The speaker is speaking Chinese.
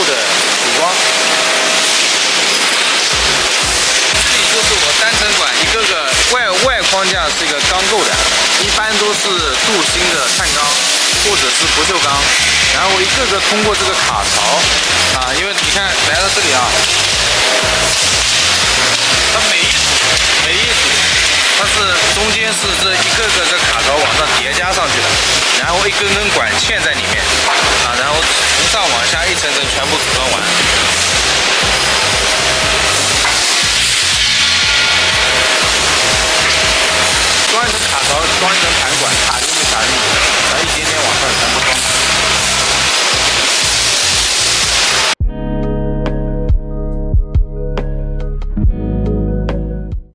的补光。这里就是我单层管一个个外框架是一个钢构的，一般都是镀锌的碳钢或者是不锈钢，然后我一个个通过这个卡槽啊，因为你看来到这里啊，它每一组它是中间是这一个个这卡槽往上叠加上去的，然后一根根管嵌在里面啊，然后从上往下一层层全部组装完。